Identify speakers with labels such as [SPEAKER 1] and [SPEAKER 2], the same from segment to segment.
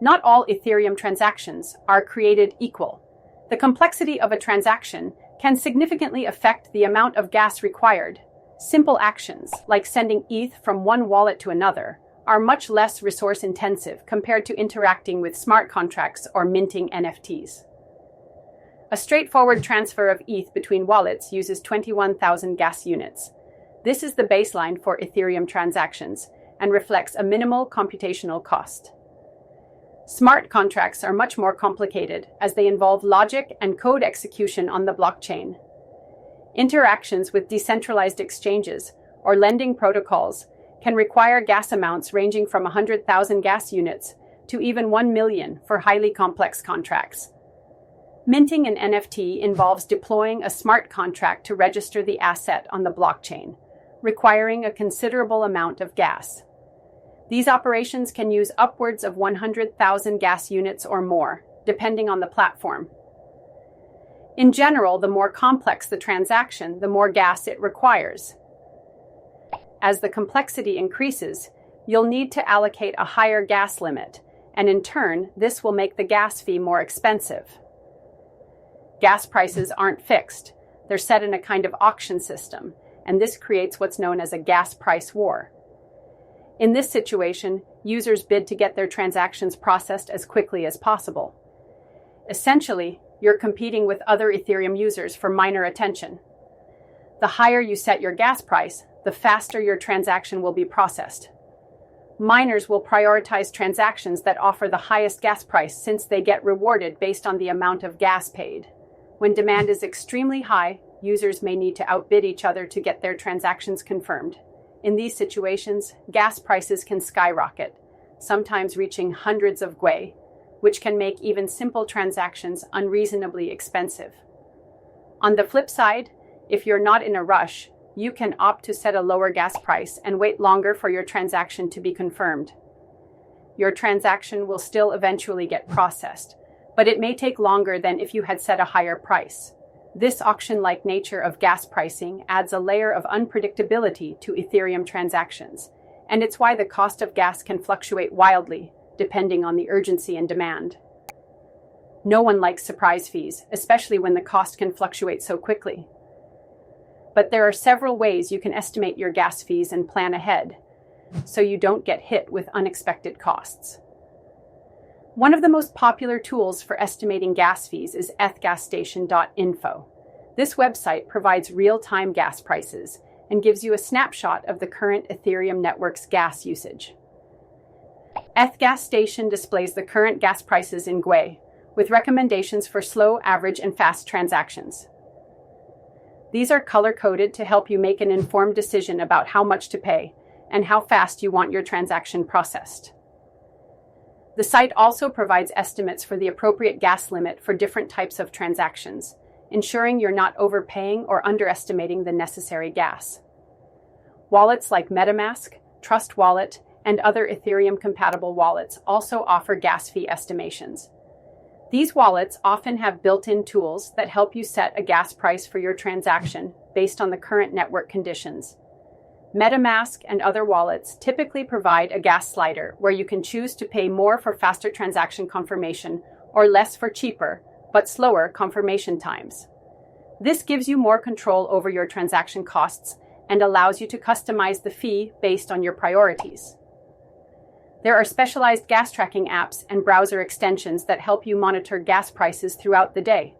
[SPEAKER 1] Not all Ethereum transactions are created equal. The complexity of a transaction can significantly affect the amount of gas required. Simple actions, like sending ETH from one wallet to another, are much less resource-intensive compared to interacting with smart contracts or minting NFTs. A straightforward transfer of ETH between wallets uses 21,000 gas units. This is the baseline for Ethereum transactions and reflects a minimal computational cost. Smart contracts are much more complicated as they involve logic and code execution on the blockchain. Interactions with decentralized exchanges or lending protocols can require gas amounts ranging from 100,000 gas units to even 1 million for highly complex contracts. Minting an NFT involves deploying a smart contract to register the asset on the blockchain, requiring a considerable amount of gas. These operations can use upwards of 100,000 gas units or more, depending on the platform. In general, the more complex the transaction, the more gas it requires. As the complexity increases, you'll need to allocate a higher gas limit, and in turn, this will make the gas fee more expensive. Gas prices aren't fixed. They're set in a kind of auction system, and this creates what's known as a gas price war. In this situation, users bid to get their transactions processed as quickly as possible. Essentially, you're competing with other Ethereum users for miner attention. The higher you set your gas price, the faster your transaction will be processed. Miners will prioritize transactions that offer the highest gas price since they get rewarded based on the amount of gas paid. When demand is extremely high, users may need to outbid each other to get their transactions confirmed. In these situations, gas prices can skyrocket, sometimes reaching hundreds of gwei, which can make even simple transactions unreasonably expensive. On the flip side, if you're not in a rush, you can opt to set a lower gas price and wait longer for your transaction to be confirmed. Your transaction will still eventually get processed, but it may take longer than if you had set a higher price. This auction-like nature of gas pricing adds a layer of unpredictability to Ethereum transactions, and it's why the cost of gas can fluctuate wildly, depending on the urgency and demand. No one likes surprise fees, especially when the cost can fluctuate so quickly. But there are several ways you can estimate your gas fees and plan ahead, so you don't get hit with unexpected costs. One of the most popular tools for estimating gas fees is ethgasstation.info. This website provides real-time gas prices and gives you a snapshot of the current Ethereum network's gas usage. Ethgasstation displays the current gas prices in gwei, with recommendations for slow, average, and fast transactions. These are color-coded to help you make an informed decision about how much to pay and how fast you want your transaction processed. The site also provides estimates for the appropriate gas limit for different types of transactions, ensuring you're not overpaying or underestimating the necessary gas. Wallets like MetaMask, Trust Wallet, and other Ethereum-compatible wallets also offer gas fee estimations. These wallets often have built-in tools that help you set a gas price for your transaction based on the current network conditions. MetaMask and other wallets typically provide a gas slider where you can choose to pay more for faster transaction confirmation or less for cheaper, but slower confirmation times. This gives you more control over your transaction costs and allows you to customize the fee based on your priorities. There are specialized gas tracking apps and browser extensions that help you monitor gas prices throughout the day.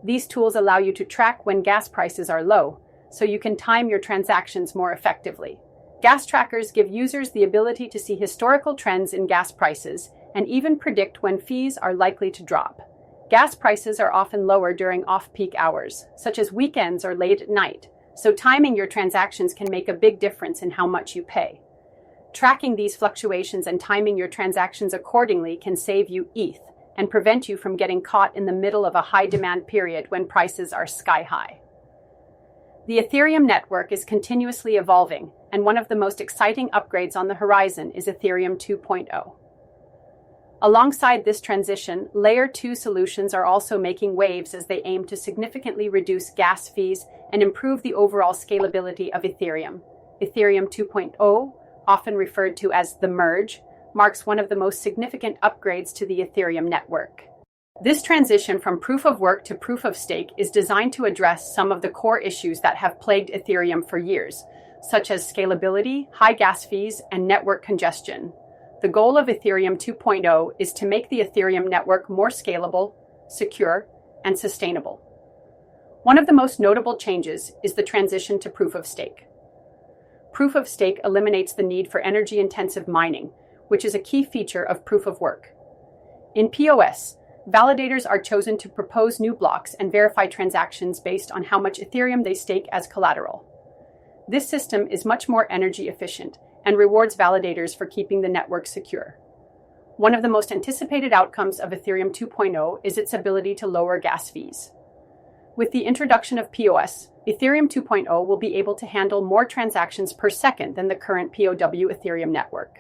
[SPEAKER 1] These tools allow you to track when gas prices are low, so you can time your transactions more effectively. Gas trackers give users the ability to see historical trends in gas prices and even predict when fees are likely to drop. Gas prices are often lower during off-peak hours, such as weekends or late at night, so timing your transactions can make a big difference in how much you pay. Tracking these fluctuations and timing your transactions accordingly can save you ETH and prevent you from getting caught in the middle of a high-demand period when prices are sky-high. The Ethereum network is continuously evolving, and one of the most exciting upgrades on the horizon is Ethereum 2.0. Alongside this transition, Layer 2 solutions are also making waves as they aim to significantly reduce gas fees and improve the overall scalability of Ethereum. Ethereum 2.0, often referred to as the merge, marks one of the most significant upgrades to the Ethereum network. This transition from proof of work to proof of stake is designed to address some of the core issues that have plagued Ethereum for years, such as scalability, high gas fees, and network congestion. The goal of Ethereum 2.0 is to make the Ethereum network more scalable, secure, and sustainable. One of the most notable changes is the transition to proof of stake. Proof of stake eliminates the need for energy-intensive mining, which is a key feature of proof of work. In POS, validators are chosen to propose new blocks and verify transactions based on how much Ethereum they stake as collateral. This system is much more energy efficient and rewards validators for keeping the network secure. One of the most anticipated outcomes of Ethereum 2.0 is its ability to lower gas fees. With the introduction of POS, Ethereum 2.0 will be able to handle more transactions per second than the current POW Ethereum network.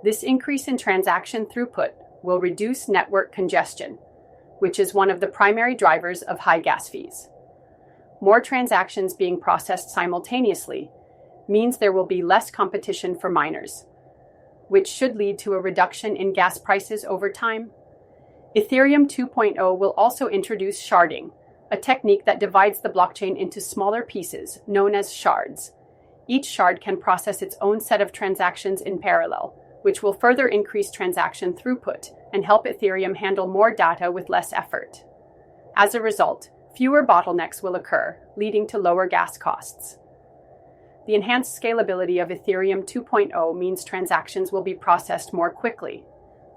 [SPEAKER 1] This increase in transaction throughput will reduce network congestion, which is one of the primary drivers of high gas fees. More transactions being processed simultaneously means there will be less competition for miners, which should lead to a reduction in gas prices over time. Ethereum 2.0 will also introduce sharding, a technique that divides the blockchain into smaller pieces, known as shards. Each shard can process its own set of transactions in parallel, which will further increase transaction throughput and help Ethereum handle more data with less effort. As a result, fewer bottlenecks will occur, leading to lower gas costs. The enhanced scalability of Ethereum 2.0 means transactions will be processed more quickly.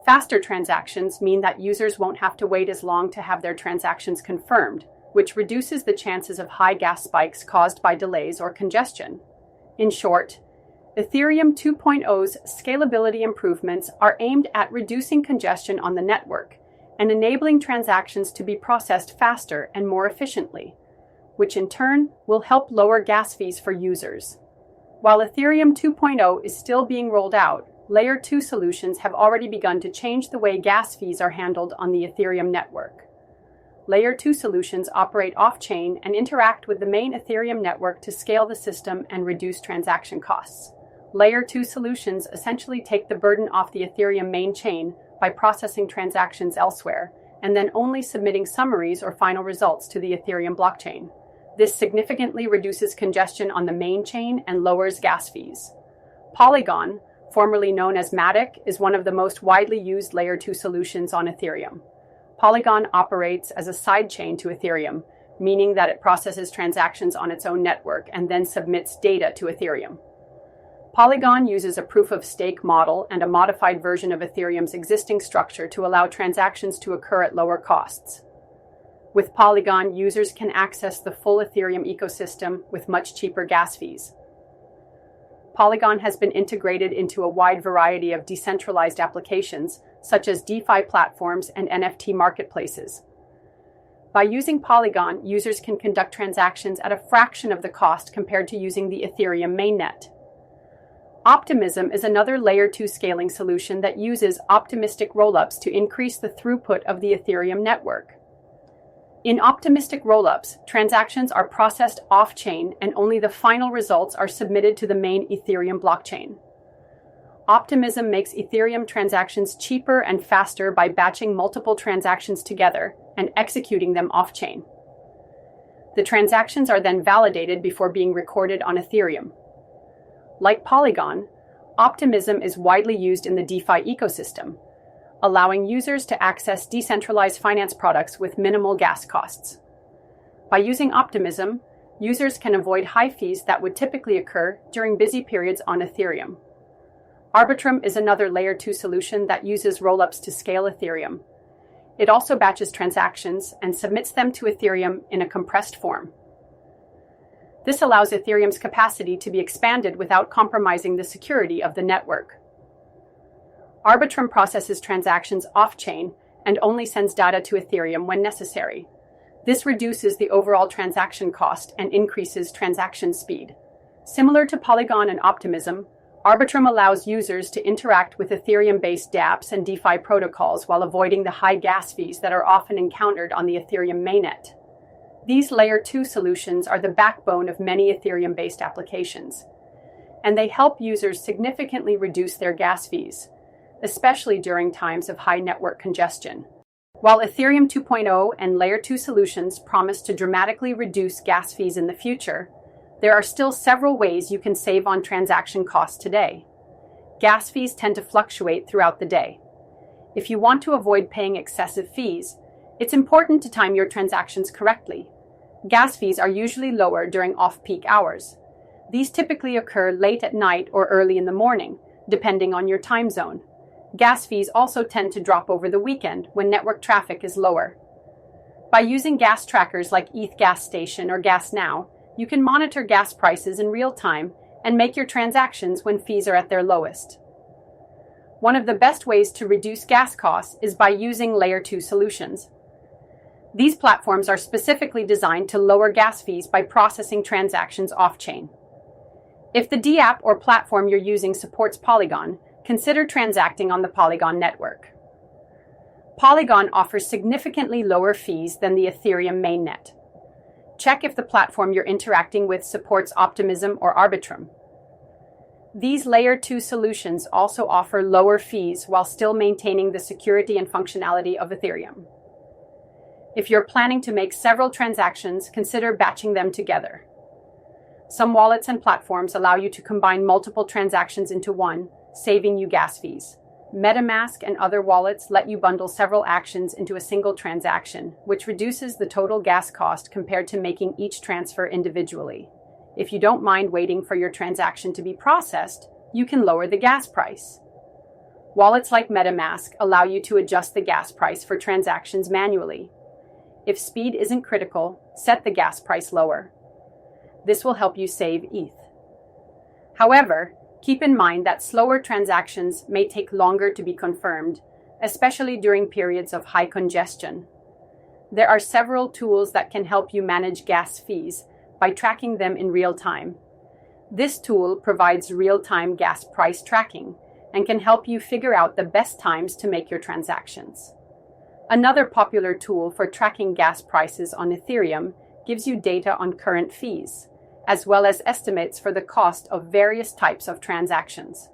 [SPEAKER 1] Faster transactions mean that users won't have to wait as long to have their transactions confirmed, which reduces the chances of high gas spikes caused by delays or congestion. In short, Ethereum 2.0's scalability improvements are aimed at reducing congestion on the network and enabling transactions to be processed faster and more efficiently, which in turn will help lower gas fees for users. While Ethereum 2.0 is still being rolled out, Layer 2 solutions have already begun to change the way gas fees are handled on the Ethereum network. Layer 2 solutions operate off-chain and interact with the main Ethereum network to scale the system and reduce transaction costs. Layer 2 solutions essentially take the burden off the Ethereum main chain by processing transactions elsewhere, and then only submitting summaries or final results to the Ethereum blockchain. This significantly reduces congestion on the main chain and lowers gas fees. Polygon, formerly known as Matic, is one of the most widely used Layer 2 solutions on Ethereum. Polygon operates as a sidechain to Ethereum, meaning that it processes transactions on its own network and then submits data to Ethereum. Polygon uses a proof-of-stake model and a modified version of Ethereum's existing structure to allow transactions to occur at lower costs. With Polygon, users can access the full Ethereum ecosystem with much cheaper gas fees. Polygon has been integrated into a wide variety of decentralized applications, such as DeFi platforms and NFT marketplaces. By using Polygon, users can conduct transactions at a fraction of the cost compared to using the Ethereum mainnet. Optimism is another Layer 2 scaling solution that uses optimistic rollups to increase the throughput of the Ethereum network. In optimistic rollups, transactions are processed off-chain and only the final results are submitted to the main Ethereum blockchain. Optimism makes Ethereum transactions cheaper and faster by batching multiple transactions together and executing them off-chain. The transactions are then validated before being recorded on Ethereum. Like Polygon, Optimism is widely used in the DeFi ecosystem, allowing users to access decentralized finance products with minimal gas costs. By using Optimism, users can avoid high fees that would typically occur during busy periods on Ethereum. Arbitrum is another Layer 2 solution that uses rollups to scale Ethereum. It also batches transactions and submits them to Ethereum in a compressed form. This allows Ethereum's capacity to be expanded without compromising the security of the network. Arbitrum processes transactions off-chain and only sends data to Ethereum when necessary. This reduces the overall transaction cost and increases transaction speed. Similar to Polygon and Optimism, Arbitrum allows users to interact with Ethereum-based dApps and DeFi protocols while avoiding the high gas fees that are often encountered on the Ethereum mainnet. These Layer 2 solutions are the backbone of many Ethereum-based applications, and they help users significantly reduce their gas fees. especially during times of high network congestion. While Ethereum 2.0 and Layer 2 solutions promise to dramatically reduce gas fees in the future, there are still several ways you can save on transaction costs today. Gas fees tend to fluctuate throughout the day. If you want to avoid paying excessive fees, it's important to time your transactions correctly. Gas fees are usually lower during off-peak hours. These typically occur late at night or early in the morning, depending on your time zone. Gas fees also tend to drop over the weekend when network traffic is lower. By using gas trackers like ETH Gas Station or Gas Now, you can monitor gas prices in real time and make your transactions when fees are at their lowest. One of the best ways to reduce gas costs is by using Layer 2 solutions. These platforms are specifically designed to lower gas fees by processing transactions off-chain. If the DApp or platform you're using supports Polygon, consider transacting on the Polygon network. Polygon offers significantly lower fees than the Ethereum mainnet. Check if the platform you're interacting with supports Optimism or Arbitrum. These Layer 2 solutions also offer lower fees while still maintaining the security and functionality of Ethereum. If you're planning to make several transactions, consider batching them together. Some wallets and platforms allow you to combine multiple transactions into one, saving you gas fees. MetaMask and other wallets let you bundle several actions into a single transaction, which reduces the total gas cost compared to making each transfer individually. If you don't mind waiting for your transaction to be processed, you can lower the gas price. Wallets like MetaMask allow you to adjust the gas price for transactions manually. If speed isn't critical, set the gas price lower. This will help you save ETH. However, keep in mind that slower transactions may take longer to be confirmed, especially during periods of high congestion. There are several tools that can help you manage gas fees by tracking them in real time. This tool provides real-time gas price tracking and can help you figure out the best times to make your transactions. Another popular tool for tracking gas prices on Ethereum gives you data on current fees, as well as estimates for the cost of various types of transactions.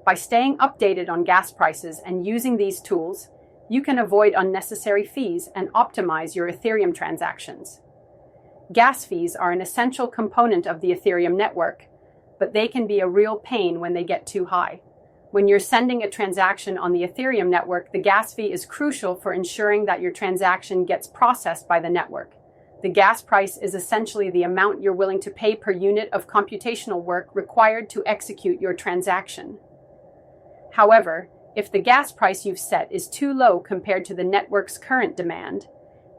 [SPEAKER 1] By staying updated on gas prices and using these tools, you can avoid unnecessary fees and optimize your Ethereum transactions. Gas fees are an essential component of the Ethereum network, but they can be a real pain when they get too high. When you're sending a transaction on the Ethereum network, the gas fee is crucial for ensuring that your transaction gets processed by the network. The gas price is essentially the amount you're willing to pay per unit of computational work required to execute your transaction. However, if the gas price you've set is too low compared to the network's current demand,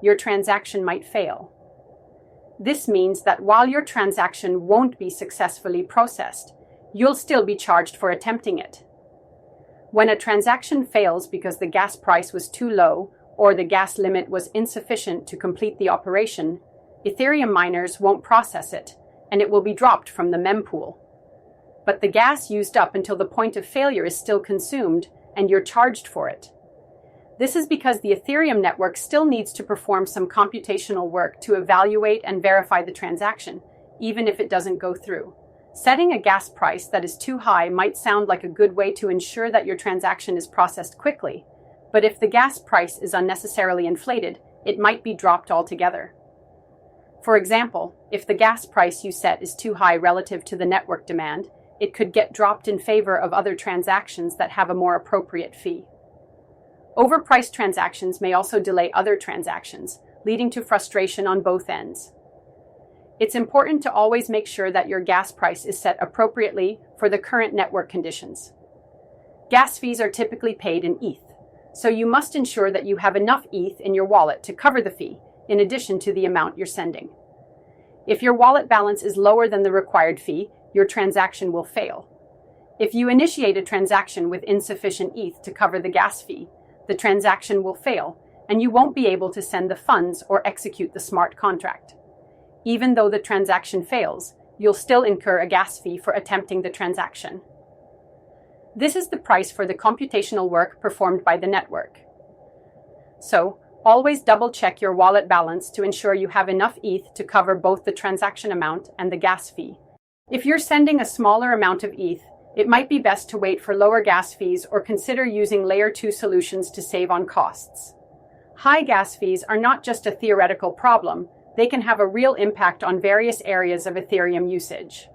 [SPEAKER 1] your transaction might fail. This means that while your transaction won't be successfully processed, you'll still be charged for attempting it. When a transaction fails because the gas price was too low or the gas limit was insufficient to complete the operation, Ethereum miners won't process it, and it will be dropped from the mempool. But the gas used up until the point of failure is still consumed, and you're charged for it. This is because the Ethereum network still needs to perform some computational work to evaluate and verify the transaction, even if it doesn't go through. Setting a gas price that is too high might sound like a good way to ensure that your transaction is processed quickly, but if the gas price is unnecessarily inflated, it might be dropped altogether. For example, if the gas price you set is too high relative to the network demand, it could get dropped in favor of other transactions that have a more appropriate fee. Overpriced transactions may also delay other transactions, leading to frustration on both ends. It's important to always make sure that your gas price is set appropriately for the current network conditions. Gas fees are typically paid in ETH, so you must ensure that you have enough ETH in your wallet to cover the fee, in addition to the amount you're sending. If your wallet balance is lower than the required fee, your transaction will fail. If you initiate a transaction with insufficient ETH to cover the gas fee, the transaction will fail, and you won't be able to send the funds or execute the smart contract. Even though the transaction fails, you'll still incur a gas fee for attempting the transaction. This is the price for the computational work performed by the network. So, always double-check your wallet balance to ensure you have enough ETH to cover both the transaction amount and the gas fee. If you're sending a smaller amount of ETH, it might be best to wait for lower gas fees or consider using Layer 2 solutions to save on costs. High gas fees are not just a theoretical problem, they can have a real impact on various areas of Ethereum usage.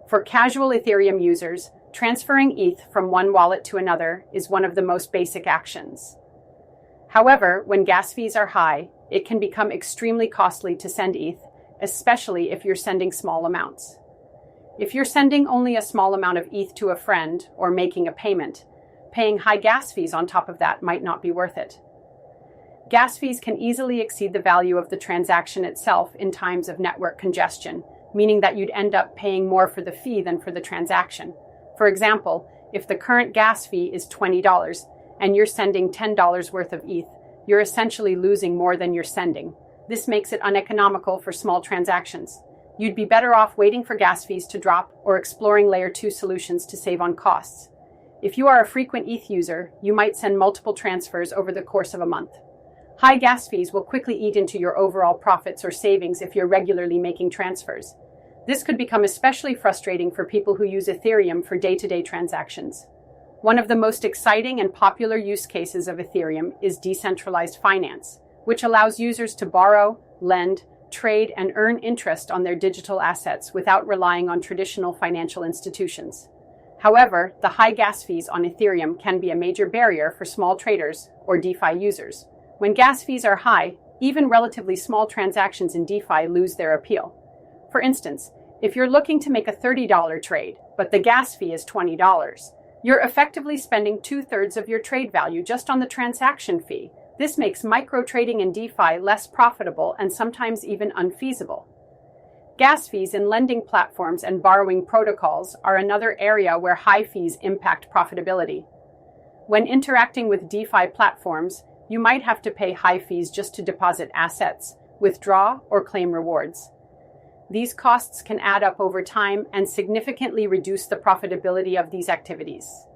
[SPEAKER 1] For casual Ethereum users, transferring ETH from one wallet to another is one of the most basic actions. However, when gas fees are high, it can become extremely costly to send ETH, especially if you're sending small amounts. If you're sending only a small amount of ETH to a friend or making a payment, paying high gas fees on top of that might not be worth it. Gas fees can easily exceed the value of the transaction itself in times of network congestion, meaning that you'd end up paying more for the fee than for the transaction. For example, if the current gas fee is $20 and you're sending $10 worth of ETH, you're essentially losing more than you're sending. This makes it uneconomical for small transactions. You'd be better off waiting for gas fees to drop or exploring Layer 2 solutions to save on costs. If you are a frequent ETH user, you might send multiple transfers over the course of a month. High gas fees will quickly eat into your overall profits or savings if you're regularly making transfers. This could become especially frustrating for people who use Ethereum for day-to-day transactions. One of the most exciting and popular use cases of Ethereum is decentralized finance, which allows users to borrow, lend, trade, and earn interest on their digital assets without relying on traditional financial institutions. However, the high gas fees on Ethereum can be a major barrier for small traders or DeFi users. When gas fees are high, even relatively small transactions in DeFi lose their appeal. For instance, if you're looking to make a $30 trade, but the gas fee is $20, you're effectively spending 2/3 of your trade value just on the transaction fee. This makes micro-trading in DeFi less profitable and sometimes even unfeasible. Gas fees in lending platforms and borrowing protocols are another area where high fees impact profitability. When interacting with DeFi platforms, you might have to pay high fees just to deposit assets, withdraw, or claim rewards. These costs can add up over time and significantly reduce the profitability of these activities.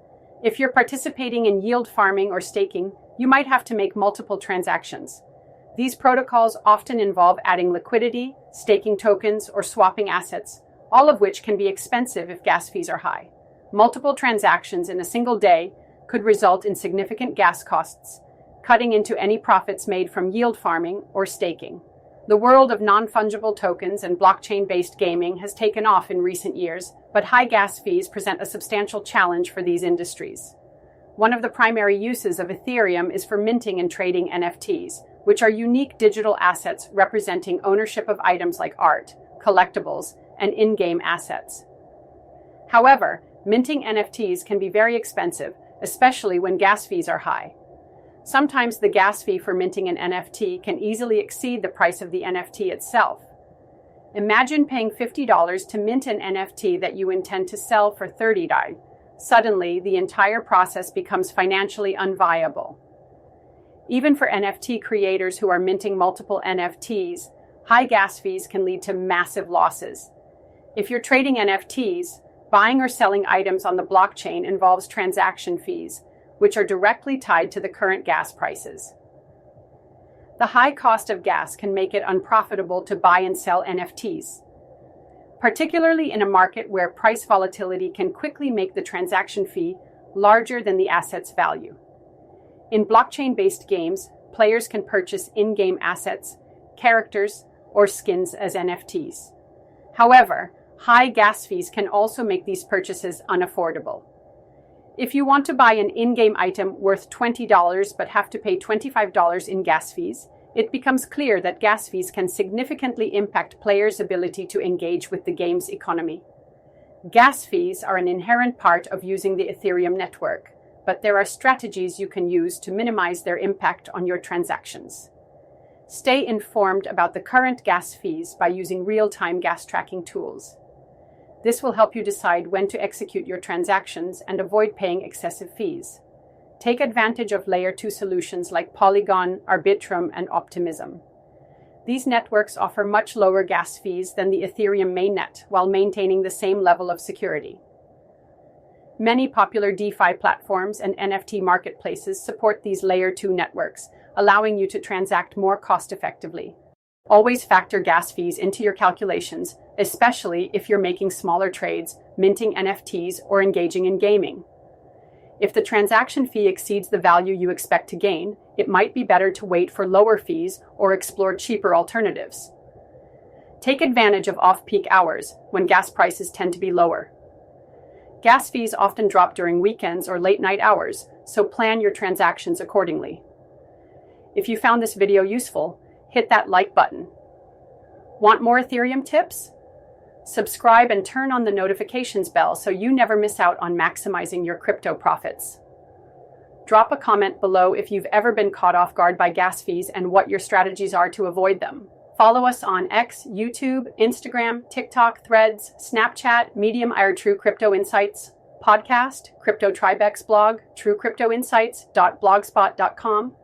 [SPEAKER 1] If you're participating in yield farming or staking, you might have to make multiple transactions. These protocols often involve adding liquidity, staking tokens, or swapping assets, all of which can be expensive if gas fees are high. Multiple transactions in a single day could result in significant gas costs, cutting into any profits made from yield farming or staking. The world of non-fungible tokens and blockchain-based gaming has taken off in recent years, but high gas fees present a substantial challenge for these industries. One of the primary uses of Ethereum is for minting and trading NFTs, which are unique digital assets representing ownership of items like art, collectibles, and in-game assets. However, minting NFTs can be very expensive, especially when gas fees are high. Sometimes the gas fee for minting an NFT can easily exceed the price of the NFT itself. Imagine paying $50 to mint an NFT that you intend to sell for $30. Suddenly, the entire process becomes financially unviable. Even for NFT creators who are minting multiple NFTs, high gas fees can lead to massive losses. If you're trading NFTs, buying or selling items on the blockchain involves transaction fees, which are directly tied to the current gas prices. The high cost of gas can make it unprofitable to buy and sell NFTs, particularly in a market where price volatility can quickly make the transaction fee larger than the asset's value. In blockchain-based games, players can purchase in-game assets, characters, or skins as NFTs. However, high gas fees can also make these purchases unaffordable. If you want to buy an in-game item worth $20 but have to pay $25 in gas fees, it becomes clear that gas fees can significantly impact players' ability to engage with the game's economy. Gas fees are an inherent part of using the Ethereum network, but there are strategies you can use to minimize their impact on your transactions. Stay informed about the current gas fees by using real-time gas tracking tools. This will help you decide when to execute your transactions and avoid paying excessive fees. Take advantage of Layer 2 solutions like Polygon, Arbitrum, and Optimism. These networks offer much lower gas fees than the Ethereum mainnet while maintaining the same level of security. Many popular DeFi platforms and NFT marketplaces support these Layer 2 networks, allowing you to transact more cost-effectively. Always factor gas fees into your calculations, especially if you're making smaller trades, minting NFTs, or engaging in gaming. If the transaction fee exceeds the value you expect to gain, it might be better to wait for lower fees or explore cheaper alternatives. Take advantage of off-peak hours, when gas prices tend to be lower. Gas fees often drop during weekends or late-night hours, so plan your transactions accordingly. If you found this video useful, hit that like button. Want more Ethereum tips? Subscribe and turn on the notifications bell so you never miss out on maximizing your crypto profits. Drop a comment below if you've ever been caught off guard by gas fees and what your strategies are to avoid them. Follow us on X, YouTube, Instagram, TikTok, Threads, Snapchat, Medium, our True Crypto Insights, podcast, Crypto Tribex blog, truecryptoinsights.blogspot.com,